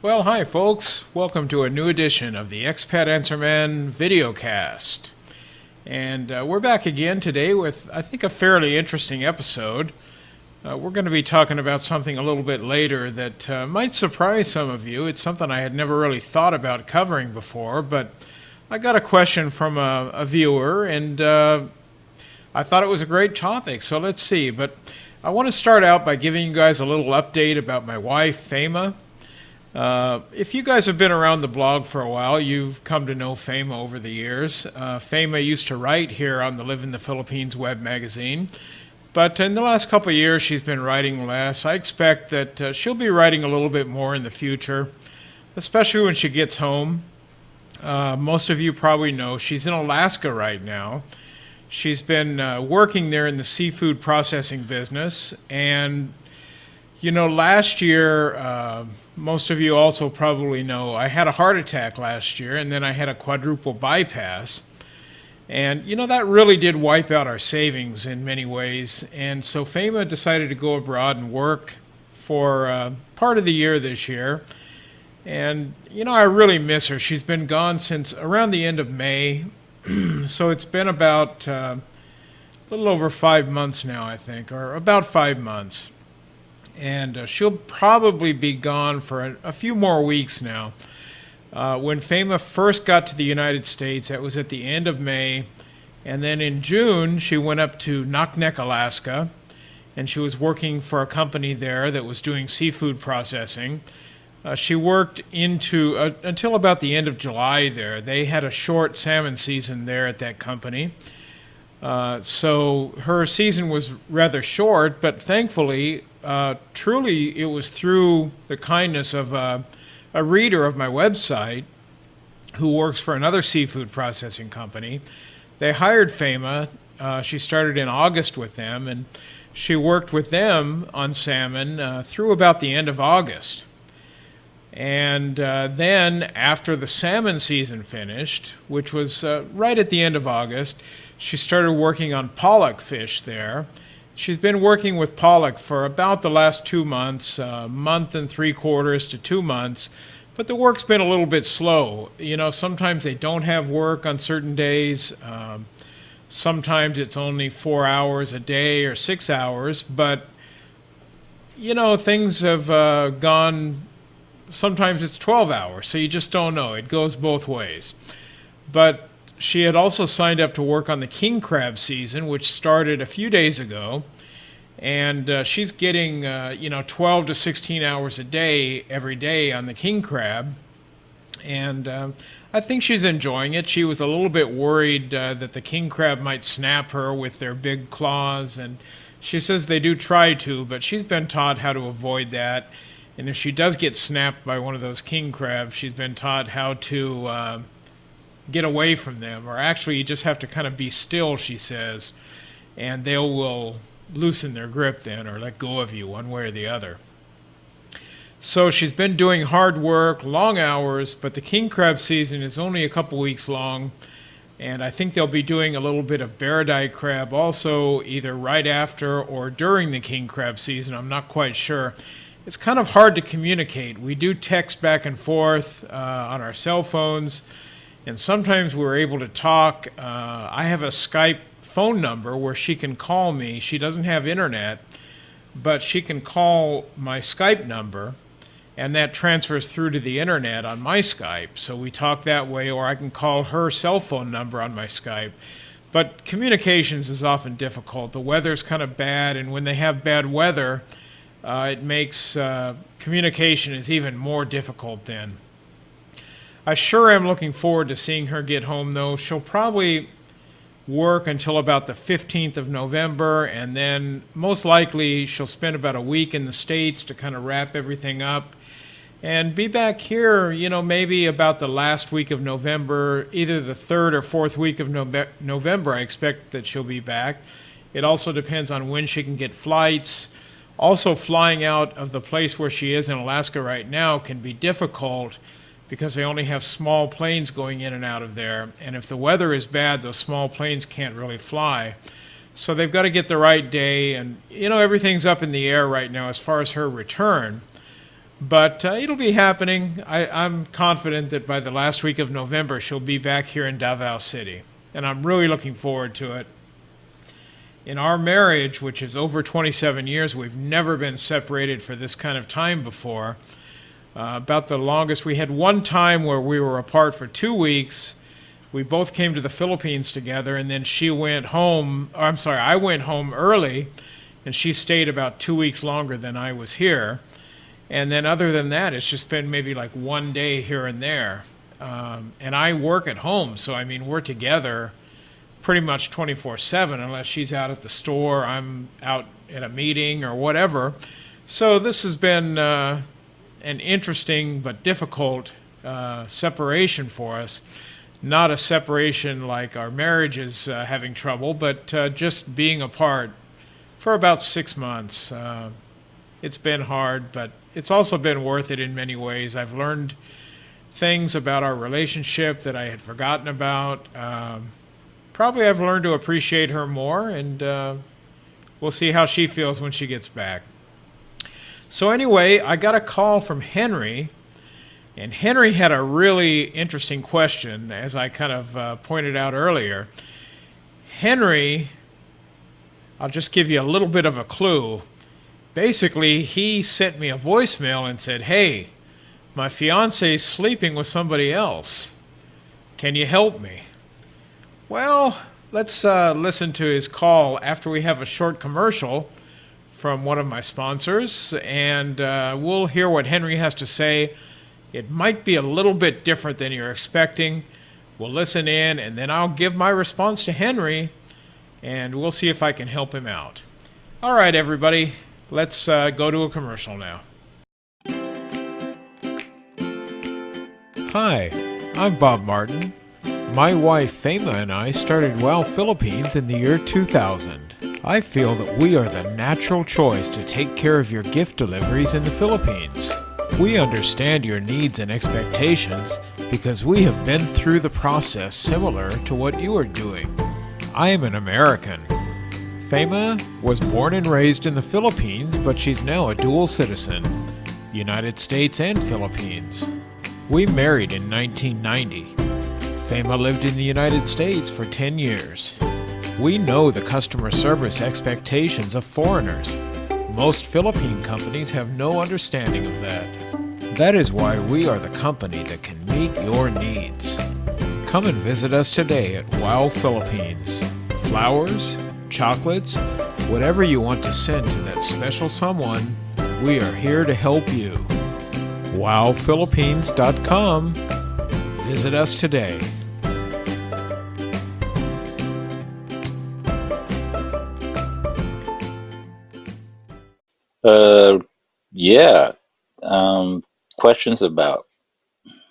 Well, hi folks. Welcome to a new edition of the Expat Answerman videocast. And we're back again today with, I think, a fairly interesting episode. We're going to be talking about something a little bit later that might surprise some of you. It's something I had never really thought about covering before, but I got a question from a viewer, and I thought it was a great topic, so let's see. But I want to start out by giving you guys a little update about my wife, Feyma. If you guys have been around the blog for a while, you've come to know Feyma over the years. Feyma used to write here on the Live in the Philippines web magazine, but in the last couple of years she's been writing less. I expect that she'll be writing a little bit more in the future, especially when she gets home. Most of you probably know she's in Alaska right now. She's been working there in the seafood processing business, and last year, most of you also probably know, I had a heart attack last year, and then I had a quadruple bypass. And, that really did wipe out our savings in many ways. And so Feyma decided to go abroad and work for part of the year this year. And, I really miss her. She's been gone since around the end of May. So it's been about a little over 5 months now, I think, or about 5 months. And she'll probably be gone for a few more weeks now. When Feyma first got to the United States, that was at the end of May. And then in June, she went up to Naknek, Alaska, and she was working for a company there that was doing seafood processing. She worked until about the end of July there. They had a short salmon season there at that company. So her season was rather short, but thankfully, truly it was through the kindness of a reader of my website who works for another seafood processing company. They hired Feyma. She started in August with them, and she worked with them on salmon through about the end of August. And then after the salmon season finished, which was right at the end of August, she started working on pollock fish there. She's been working with pollock for about the last 2 months, month and 3/4 to 2 months, but the work's been a little bit slow. Sometimes they don't have work on certain days. Sometimes it's only 4 hours a day or 6 hours, but things have gone. Sometimes it's 12 hours, so you just don't know. It goes both ways. But she had also signed up to work on the king crab season, which started a few days ago. And she's getting, 12 to 16 hours a day, every day on the king crab. And I think she's enjoying it. She was a little bit worried that the king crab might snap her with their big claws. And she says they do try to, but she's been taught how to avoid that. And if she does get snapped by one of those king crabs, she's been taught how to get away from them. Or actually, you just have to kind of be still, she says, and they will loosen their grip then or let go of you one way or the other. So she's been doing hard work, long hours, but the king crab season is only a couple weeks long. And I think they'll be doing a little bit of barradie crab also, either right after or during the king crab season. I'm not quite sure. It's kind of hard to communicate. We do text back and forth on our cell phones, and sometimes we're able to talk. I have a Skype phone number where she can call me. She doesn't have internet, but she can call my Skype number, and that transfers through to the internet on my Skype. So we talk that way, or I can call her cell phone number on my Skype. But communications is often difficult. The weather's kind of bad, and when they have bad weather, it makes communication is even more difficult then. I sure am looking forward to seeing her get home, though. She'll probably work until about the 15th of November, and then most likely she'll spend about a week in the States to kind of wrap everything up and be back here, maybe about the last week of November, either the 3rd or 4th week of November. I expect that she'll be back. It also depends on when she can get flights. Also, flying out of the place where she is in Alaska right now can be difficult because they only have small planes going in and out of there. And if the weather is bad, those small planes can't really fly. So they've got to get the right day. And, everything's up in the air right now as far as her return. But it'll be happening. I'm confident that by the last week of November, she'll be back here in Davao City. And I'm really looking forward to it. In our marriage, which is over 27 years, we've never been separated for this kind of time before. About the longest, we had one time where we were apart for 2 weeks. We both came to the Philippines together, and then she went home. I went home early, and she stayed about 2 weeks longer than I was here. And then other than that, it's just been maybe like one day here and there. And I work at home, so I mean, we're together pretty much 24/7, unless she's out at the store, I'm out at a meeting or whatever. So this has been an interesting but difficult separation for us. Not a separation like our marriage is having trouble, but just being apart for about 6 months. It's been hard, but it's also been worth it in many ways. I've learned things about our relationship that I had forgotten about. Probably I've learned to appreciate her more, and we'll see how she feels when she gets back. So anyway, I got a call from Henry, and Henry had a really interesting question, as I kind of pointed out earlier. Henry, I'll just give you a little bit of a clue. Basically, he sent me a voicemail and said, "Hey, my fiance's sleeping with somebody else. Can you help me?" Well, let's listen to his call after we have a short commercial from one of my sponsors, and we'll hear what Henry has to say. It might be a little bit different than you're expecting. We'll listen in, and then I'll give my response to Henry, and we'll see if I can help him out. All right, everybody. Let's go to a commercial now. Hi, I'm Bob Martin. My wife Feyma and I started WOW Philippines in the year 2000. I feel that we are the natural choice to take care of your gift deliveries in the Philippines. We understand your needs and expectations because we have been through the process similar to what you are doing. I am an American. Feyma was born and raised in the Philippines, but she's now a dual citizen, United States and Philippines. We married in 1990. Feyma lived in the United States for 10 years. We know the customer service expectations of foreigners. Most Philippine companies have no understanding of that. That is why we are the company that can meet your needs. Come and visit us today at WOW Philippines. Flowers, chocolates, whatever you want to send to that special someone, we are here to help you. WowPhilippines.com. Visit us today. Yeah. Questions about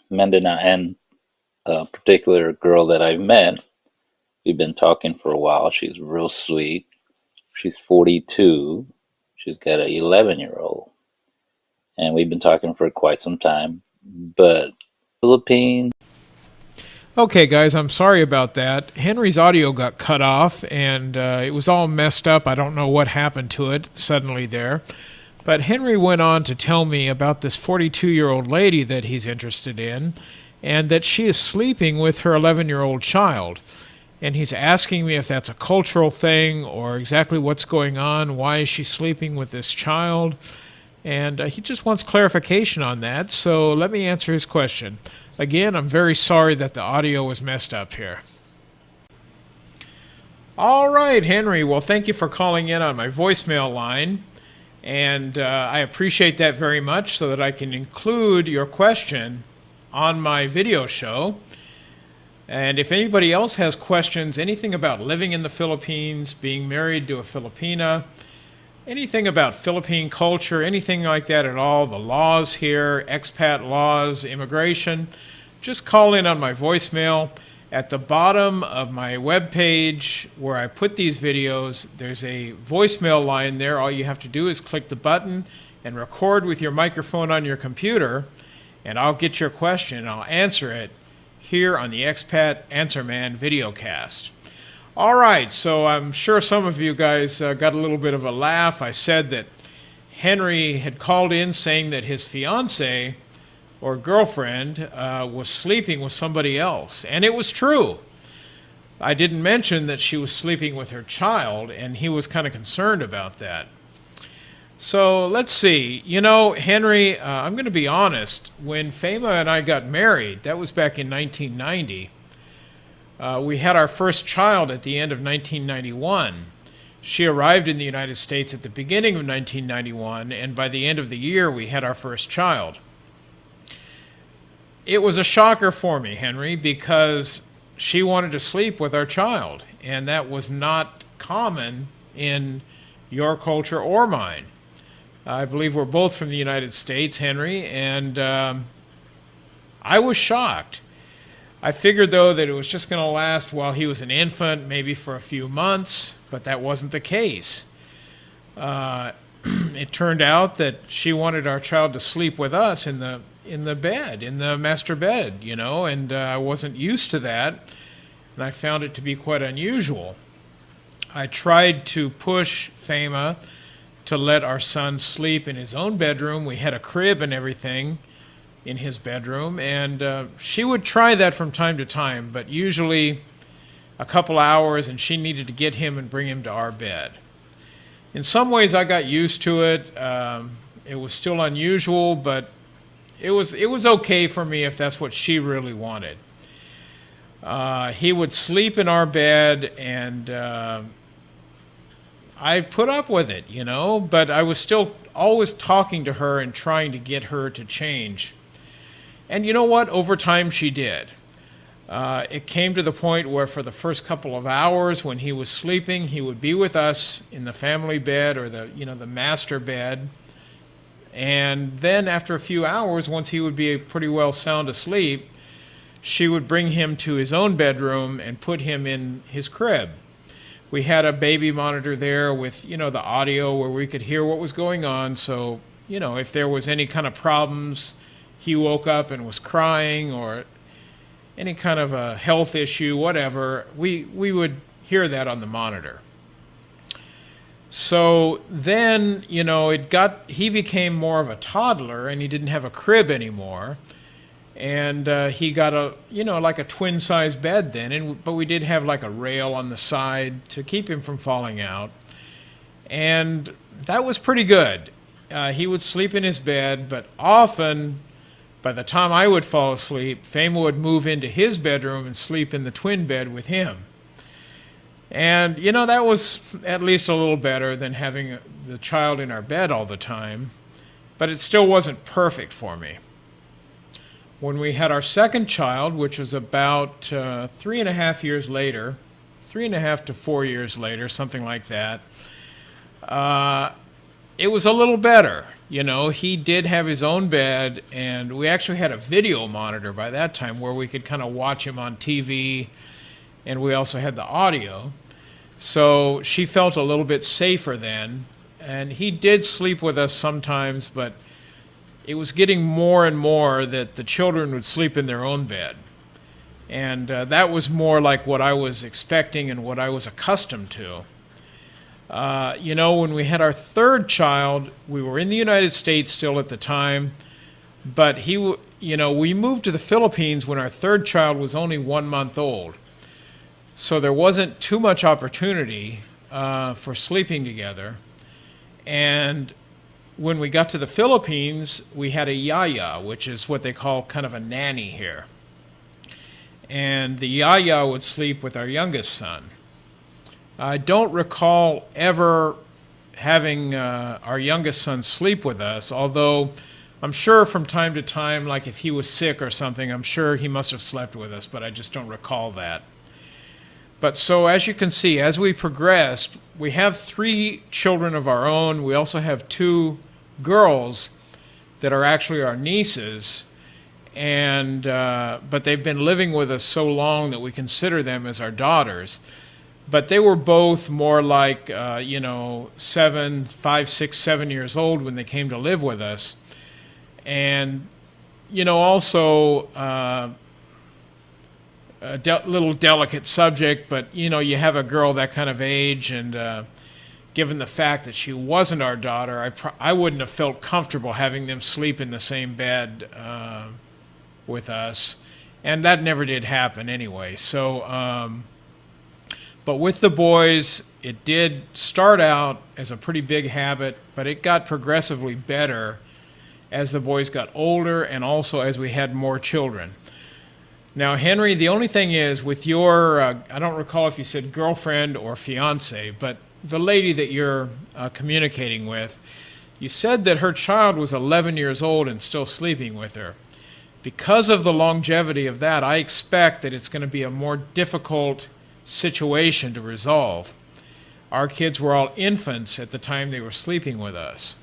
Mindanao and a particular girl that I've met. We've been talking for a while. She's real sweet. She's 42. She's got an 11-year-old. And we've been talking for quite some time. But Philippines. Okay, guys, I'm sorry about that. Henry's audio got cut off, and it was all messed up. I don't know what happened to it suddenly there. But Henry went on to tell me about this 42-year-old lady that he's interested in, and that she is sleeping with her 11-year-old child. And he's asking me if that's a cultural thing or exactly what's going on. Why is she sleeping with this child? And he just wants clarification on that. So let me answer his question. Again, I'm very sorry that the audio was messed up here. All right, Henry. Well, thank you for calling in on my voicemail line. And I appreciate that very much so that I can include your question on my video show. And if anybody else has questions, anything about living in the Philippines, being married to a Filipina, anything about Philippine culture, anything like that at all, the laws here, expat laws, immigration, just call in on my voicemail. At the bottom of my webpage where I put these videos, there's a voicemail line there. All you have to do is click the button and record with your microphone on your computer, and I'll get your question and I'll answer it here on the Expat Answer Man videocast. All right, so I'm sure some of you guys got a little bit of a laugh. I said that Henry had called in saying that his fiance or girlfriend was sleeping with somebody else. And it was true. I didn't mention that she was sleeping with her child, and he was kind of concerned about that. So let's see. You know, Henry, I'm going to be honest. When Feyma and I got married, that was back in 1990. We had our first child at the end of 1991. She arrived in the United States at the beginning of 1991, and by the end of the year, we had our first child. It was a shocker for me, Henry, because she wanted to sleep with our child, and that was not common in your culture or mine. I believe we're both from the United States, Henry, and I was shocked. I figured, though, that it was just going to last while he was an infant, maybe for a few months, but that wasn't the case. It turned out that she wanted our child to sleep with us in the bed, in the master bed, you know, and I wasn't used to that, and I found it to be quite unusual. I tried to push Feyma to let our son sleep in his own bedroom. We had a crib and everything in his bedroom, and she would try that from time to time, but usually a couple hours, and she needed to get him and bring him to our bed. In some ways, I got used to it. It was still unusual, but it was okay for me if that's what she really wanted. He would sleep in our bed, and I put up with it, you know, but I was still always talking to her and trying to get her to change. And you know what? Over time, she did. It came to the point where for the first couple of hours when he was sleeping, he would be with us in the family bed or the master bed. And then after a few hours, once he would be pretty well sound asleep, she would bring him to his own bedroom and put him in his crib. We had a baby monitor there with, the audio where we could hear what was going on. So, if there was any kind of problems, he woke up and was crying or any kind of a health issue, whatever, we would hear that on the monitor. So then, he became more of a toddler and he didn't have a crib anymore. And he got like a twin-size bed then, but we did have like a rail on the side to keep him from falling out. And that was pretty good. He would sleep in his bed, but often, by the time I would fall asleep, Feyma would move into his bedroom and sleep in the twin bed with him. And, that was at least a little better than having the child in our bed all the time, but it still wasn't perfect for me. When we had our second child, which was about 3.5 years later, 3.5 to 4 years later, something like that, it was a little better. He did have his own bed, and we actually had a video monitor by that time where we could kind of watch him on TV, and we also had the audio. So she felt a little bit safer then, and he did sleep with us sometimes, but it was getting more and more that the children would sleep in their own bed. And that was more like what I was expecting and what I was accustomed to. When we had our third child, we were in the United States still at the time, but we moved to the Philippines when our third child was only 1 month old. So there wasn't too much opportunity for sleeping together. And when we got to the Philippines, we had a yaya, which is what they call kind of a nanny here. And the yaya would sleep with our youngest son. I don't recall ever having our youngest son sleep with us, although I'm sure from time to time, like if he was sick or something, I'm sure he must have slept with us, but I just don't recall that. But so as you can see, as we progressed, we have 3 children of our own. We also have 2 girls that are actually our nieces, and but they've been living with us so long that we consider them as our daughters. But they were both more like 5, 6, 7 years old when they came to live with us, and also a little delicate subject, but you have a girl that kind of age, and given the fact that she wasn't our daughter, I wouldn't have felt comfortable having them sleep in the same bed with us. And that never did happen anyway. So, but with the boys, it did start out as a pretty big habit, but it got progressively better as the boys got older and also as we had more children. Now, Henry, the only thing is with your, I don't recall if you said girlfriend or fiance, but the lady that you're communicating with, you said that her child was 11 years old and still sleeping with her. Because of the longevity of that, I expect that it's going to be a more difficult situation to resolve. Our kids were all infants at the time they were sleeping with us.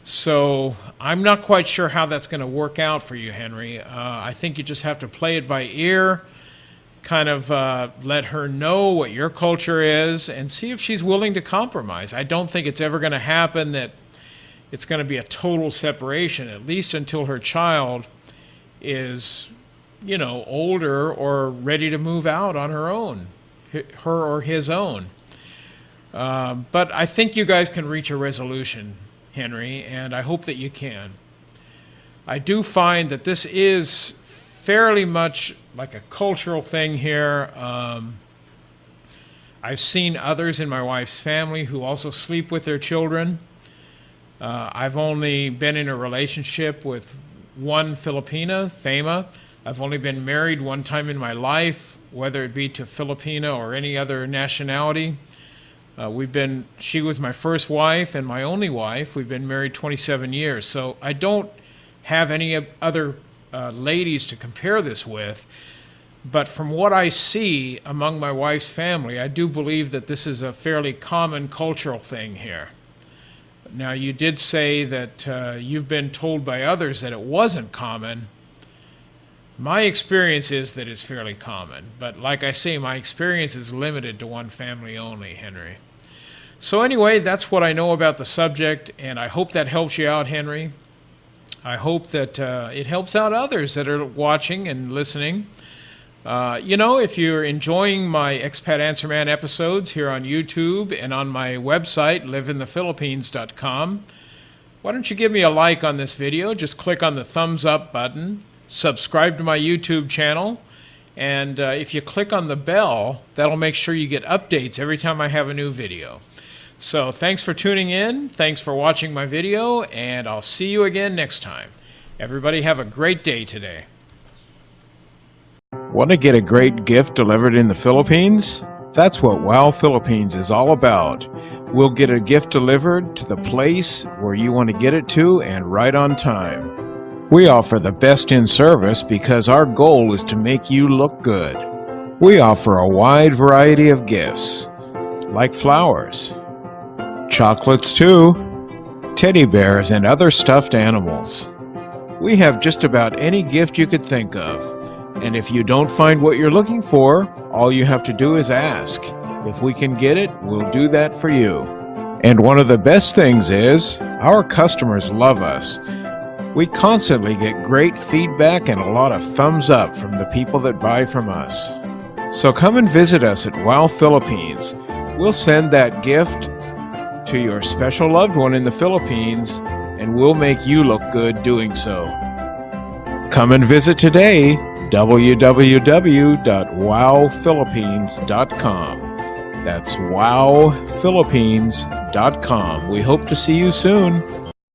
So I'm not quite sure how that's going to work out for you, Henry. I think you just have to play it by ear, kind of let her know what your culture is, and see if she's willing to compromise. I don't think it's ever going to happen that it's going to be a total separation, at least until her child is, older or ready to move out on her own, her or his own. But I think you guys can reach a resolution, Henry, and I hope that you can. I do find that this is fairly much like a cultural thing here. I've seen others in my wife's family who also sleep with their children. I've only been in a relationship with one Filipina, Feyma. I've only been married one time in my life, whether it be to Filipina or any other nationality. She was my first wife and my only wife. We've been married 27 years. So I don't have any other ladies to compare this with. But from what I see among my wife's family, I do believe that this is a fairly common cultural thing here. Now, you did say that you've been told by others that it wasn't common. My experience is that it's fairly common. But like I say, my experience is limited to one family only, Henry. So anyway, that's what I know about the subject, and I hope that helps you out, Henry. I hope that it helps out others that are watching and listening. If you're enjoying my Expat Answer Man episodes here on YouTube and on my website, liveinthephilippines.com, why don't you give me a like on this video? Just click on the thumbs up button, subscribe to my YouTube channel, and if you click on the bell, that'll make sure you get updates every time I have a new video. So thanks for tuning in, thanks for watching my video, and I'll see you again next time. Everybody have a great day today. Want to get a great gift delivered in the Philippines? That's what WOW Philippines is all about. We'll get a gift delivered to the place where you want to get it to and right on time. We offer the best in service because our goal is to make you look good. We offer a wide variety of gifts, like flowers, chocolates too, teddy bears, and other stuffed animals. We have just about any gift you could think of. And if you don't find what you're looking for, all you have to do is ask. If we can get it, we'll do that for you. And one of the best things is, our customers love us. We constantly get great feedback and a lot of thumbs up from the people that buy from us. So come and visit us at WOW Philippines. We'll send that gift to your special loved one in the Philippines, and we'll make you look good doing so. Come and visit today, www.wowphilippines.com. That's wowphilippines.com. We hope to see you soon.